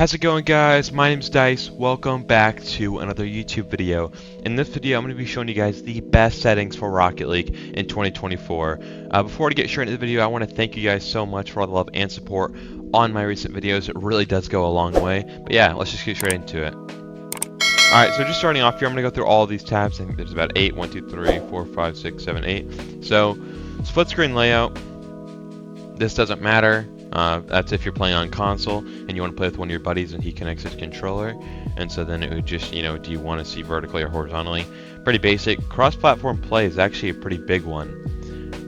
How's it going, guys? My name's Dice. Welcome back to another YouTube video. In this video, I'm going to be showing you guys the best settings for Rocket League in 2024. Before I get straight into the video, I want to thank you guys so much for all the love and support on my recent videos. It really does go a long way. But yeah, let's just get straight into it. Alright, so just starting off here, I'm going to go through all of these tabs. I think there's about 8. 1, 2, 3, 4, 5, 6, 7, 8. So, split screen layout. This doesn't matter. That's if you're playing on console and you want to play with one of your buddies and he connects his controller, and so then it would just, do you want to see vertically or horizontally? Pretty basic. Cross-platform play is actually a pretty big one.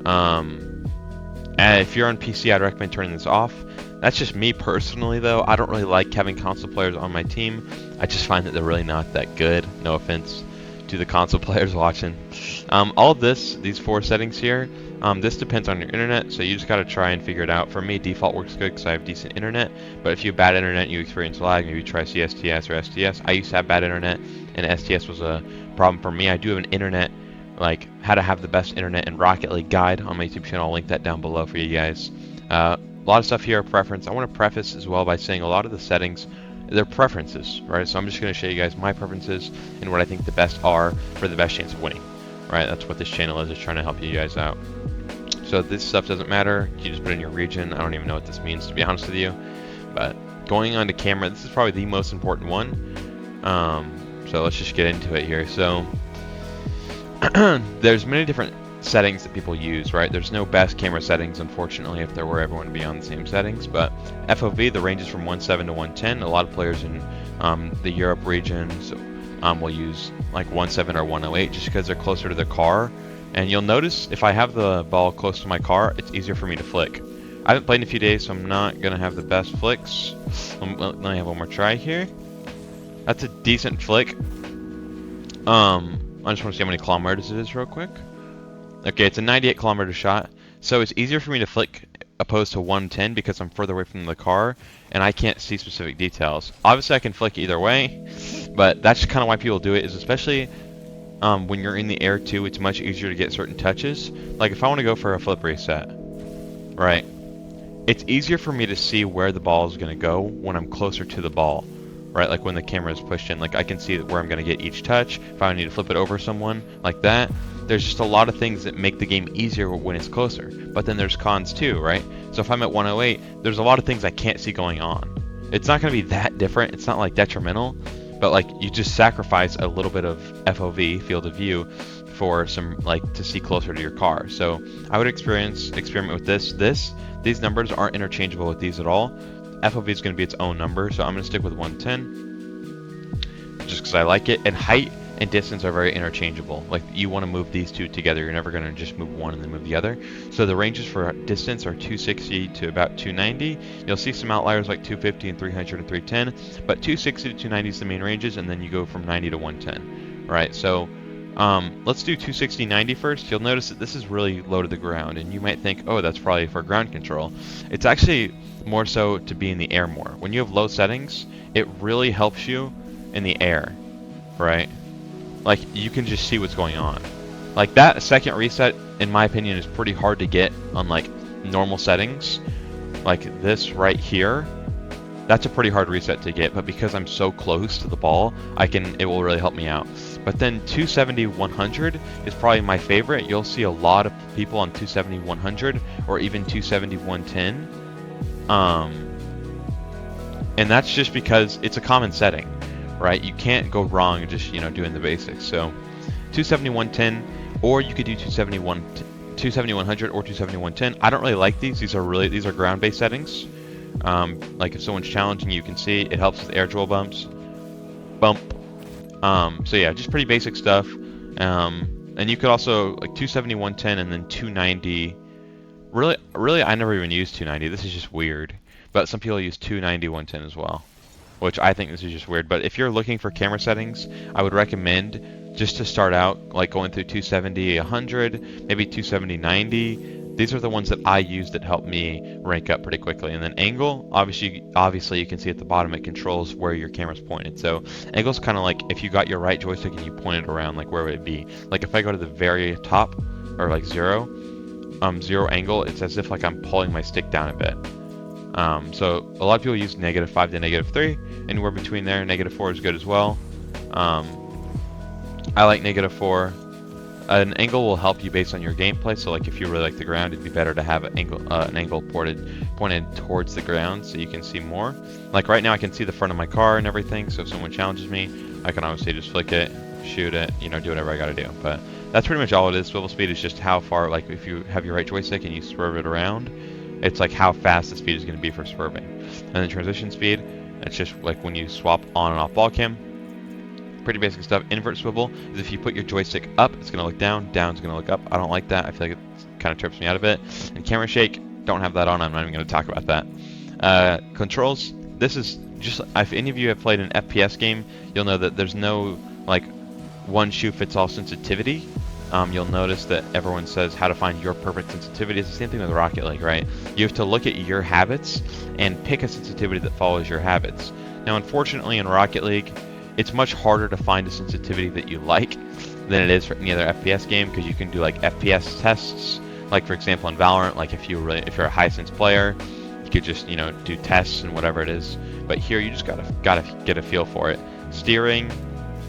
And if you're on PC, I'd recommend turning this off. That's just me personally, though. I don't really like having console players on my team. I just find that they're really not that good. No offense to the console players watching. All of these 4 settings here, this depends on your internet, so you just gotta try and figure it out. For me, default works good because I have decent internet, but if you have bad internet and you experience lag, maybe try CSTS or STS. I used to have bad internet, and STS was a problem for me. I do have an internet, like how to have the best internet in Rocket League guide on my YouTube channel. I'll link that down below for you guys. A lot of stuff here are preference. I want to preface as well by saying a lot of the settings, they're preferences, right? So I'm just going to show you guys my preferences and what I think the best are for the best chance of winning, right? That's what this channel is trying to help you guys out. So this stuff doesn't matter. You just put in your region. I don't even know what this means, to be honest with you. But going on to camera, this is probably the most important one. So let's just get into it here. So there's many different settings that people use, right? There's no best camera settings, unfortunately. If there were, everyone would be on the same settings. But FOV, the range is from 1.7 to 1.10. A lot of players in the Europe region will use like 1.7 or 1.08 just because they're closer to the car. And you'll notice if I have the ball close to my car, it's easier for me to flick. I haven't played in a few days, so I'm not going to have the best flicks. Let me have one more try here. That's a decent flick. I just want to see how many kilometers it is real quick. Okay, it's a 98 kilometer shot. So it's easier for me to flick opposed to 110 because I'm further away from the car and I can't see specific details. Obviously I can flick either way, but that's kind of why people do it, is especially when you're in the air too, it's much easier to get certain touches. Like if I want to go for a flip reset, right? It's easier for me to see where the ball is going to go when I'm closer to the ball, right? Like when the camera is pushed in, like I can see where I'm going to get each touch. If I need to flip it over someone like that, there's just a lot of things that make the game easier when it's closer. But then there's cons too, right? So if I'm at 108, there's a lot of things I can't see going on. It's not going to be that different. It's not like detrimental, but like you just sacrifice a little bit of FOV, field of view, for some, like, to see closer to your car. So I would experiment with this. These numbers aren't interchangeable with these at all. FOV is going to be its own number, so I'm going to stick with 110 just because I like it. And height and distance are very interchangeable. Like you want to move these two together. You're never going to just move one and then move the other. So the ranges for distance are 260 to about 290. You'll see some outliers like 250 and 300 and 310, but 260 to 290 is the main ranges, and then you go from 90 to 110. Right? So let's do 260, 90 first. You'll notice that this is really low to the ground, and you might think, oh, that's probably for ground control. It's actually more so to be in the air more. When you have low settings, it really helps you in the air, right? Like you can just see what's going on. Like that second reset, in my opinion, is pretty hard to get on like normal settings. Like this right here, that's a pretty hard reset to get, but because I'm so close to the ball, it will really help me out. But then 270, 100 is probably my favorite. You'll see a lot of people on 270, 100 or even 270, 110. And that's just because it's a common setting, right? You can't go wrong just, doing the basics. So 270, 110, or you could do 270, 100 or 270, 110. I don't really like these. These are ground-based settings. Like if someone's challenging you, can see it helps with air dribble bump. So yeah, just pretty basic stuff. And you could also like 270, 110, and then 290. Really, I never even used 290. This is just weird. But some people use 290, 110 as well, which I think this is just weird. But if you're looking for camera settings, I would recommend just to start out like going through 270, 100, maybe 270, 90. These are the ones that I use that help me rank up pretty quickly. And then angle, obviously you can see at the bottom it controls where your camera's pointed. So angle's kind of like if you got your right joystick and you point it around, like where would it be? Like if I go to the very top, or like zero angle, it's as if like I'm pulling my stick down a bit. So a lot of people use -5 to -3. Anywhere between there, -4 is good as well. I like -4. An angle will help you based on your gameplay. So like if you really like the ground, it'd be better to have an angle pointed towards the ground so you can see more. Like right now I can see the front of my car and everything, so if someone challenges me, I can obviously just flick it, shoot it, you know, do whatever I gotta do. But that's pretty much all it is. Swivel speed is just how far, like if you have your right joystick and you swerve it around, it's like how fast the speed is going to be for swerving. And then transition speed, it's just like when you swap on and off ball cam. Pretty basic stuff. Invert swivel is if you put your joystick up, it's going to look down, down's going to look up. I don't like that. I feel like it kind of trips me out of it. And camera shake, don't have that on. I'm not even going to talk about that. Controls, this is just, if any of you have played an FPS game, you'll know that there's no like one shoe fits all sensitivity. You'll notice that everyone says how to find your perfect sensitivity. It's the same thing with Rocket League, right? You have to look at your habits and pick a sensitivity that follows your habits. Now, unfortunately, in Rocket League, it's much harder to find a sensitivity that you like than it is for any other FPS game, because you can do like FPS tests. Like for example, in Valorant, like if you're a high sense player, you could just, you know, do tests and whatever it is. But here, you just gotta get a feel for it. Steering,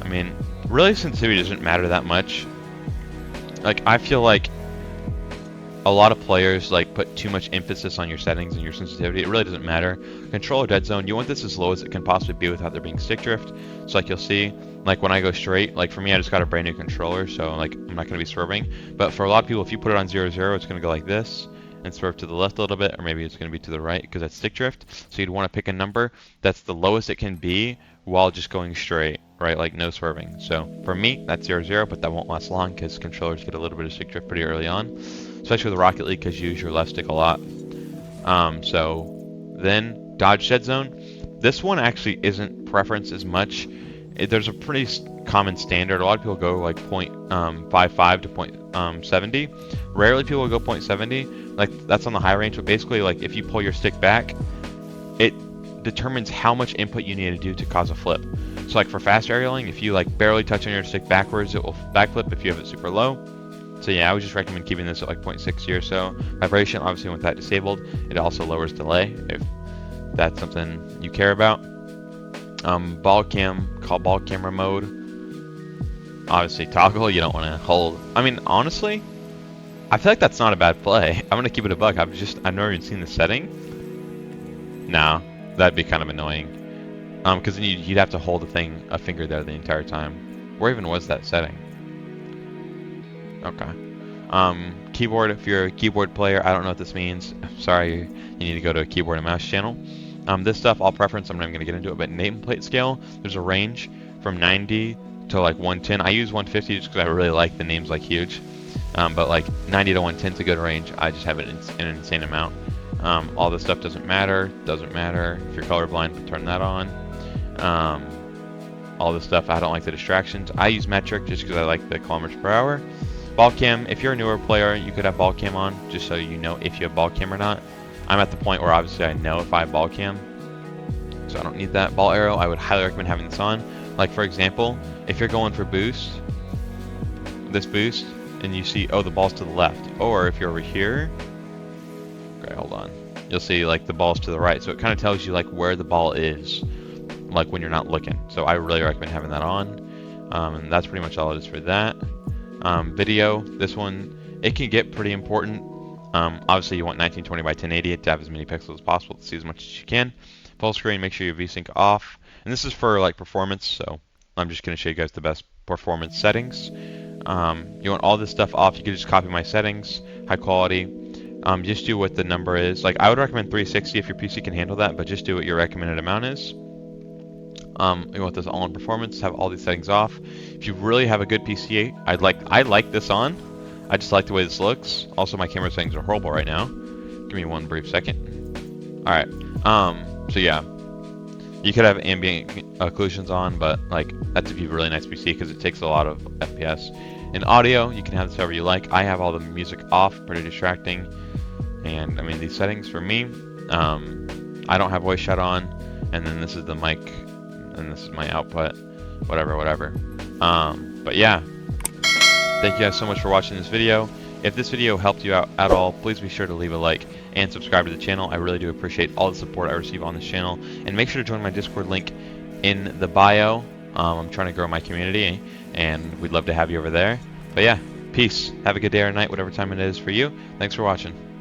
I mean, really sensitivity doesn't matter that much. Like, I feel like a lot of players like put too much emphasis on your settings and your sensitivity. It really doesn't matter. Controller dead zone, you want this as low as it can possibly be without there being stick drift. So like you'll see, like when I go straight, like for me, I just got a brand new controller, so like I'm not going to be swerving. But for a lot of people, if you put it on 0, 0, it's going to go like this and swerve to the left a little bit, or maybe it's going to be to the right because that's stick drift. So you'd want to pick a number that's the lowest it can be while just going straight, right? Like no swerving. So for me, that's 0, 0, but that won't last long because controllers get a little bit of stick drift pretty early on, especially with Rocket League because you use your left stick a lot. So then dodge dead zone. This one actually isn't preference as much. There's a pretty common standard. A lot of people go like 0.55 to 0.70. Rarely people go 0.70. Like that's on the high range, but basically like if you pull your stick back, it determines how much input you need to do to cause a flip. So like for fast aerialing, if you like barely touch on your stick backwards, it will backflip if you have it super low. So yeah, I would just recommend keeping this at like 0.60 or so. Vibration, obviously with that disabled, it also lowers delay if that's something you care about. Ball cam, call ball camera mode. Obviously toggle, you don't want to hold. I mean, honestly, I feel like that's not a bad play. I'm going to keep it a buck. I've never even seen the setting. No, that'd be kind of annoying. Because then you'd have to hold a finger there the entire time. Where even was that setting? Okay. Keyboard, if you're a keyboard player, I don't know what this means. Sorry, you need to go to a keyboard and mouse channel. This stuff, all preference, I'm not even going to get into it, but nameplate scale, there's a range from 90 to like 110. I use 150 just because I really like the names like huge. But like 90 to 110 is a good range. I just have it in an insane amount. All this stuff doesn't matter. If you're colorblind, turn that on. All this stuff, I don't like the distractions. I use metric just because I like the kilometers per hour. Ball cam, if you're a newer player, you could have ball cam on just so you know if you have ball cam or not. I'm at the point where obviously I know if I have ball cam, so I don't need that. Ball arrow, I would highly recommend having this on. Like for example, if you're going for boost, this boost, and you see, oh, the ball's to the left, or if you're over here, okay, hold on, you'll see like the ball's to the right, so it kind of tells you like where the ball is, like when you're not looking. So I really recommend having that on, and that's pretty much all it is for that. Video, this one, it can get pretty important. Obviously you want 1920 by 1080 to have as many pixels as possible to see as much as you can. Full screen, make sure your VSync off, and this is for like performance, so I'm just going to show you guys the best performance settings. You want all this stuff off. You can just copy my settings, high quality. Just do what the number is. Like I would recommend 360 if your PC can handle that, but just do what your recommended amount is. You want this all in performance, have all these settings off. If you really have a good PC, I like this on. I just like the way this looks. Also, my camera settings are horrible right now. Give me one brief second. All right. So yeah, you could have ambient occlusions on, but like that's if you have a really nice PC because it takes a lot of FPS. In audio, you can have this however you like. I have all the music off, pretty distracting. And I mean, these settings for me, I don't have voice chat on. And then this is the mic, and this is my output, whatever. But yeah, thank you guys so much for watching this video. If this video helped you out at all, please be sure to leave a like. and subscribe to the channel. I really do appreciate all the support I receive on this channel. And make sure to join my Discord link in the bio. I'm trying to grow my community, and we'd love to have you over there. But yeah, peace. Have a good day or night, whatever time it is for you. Thanks for watching.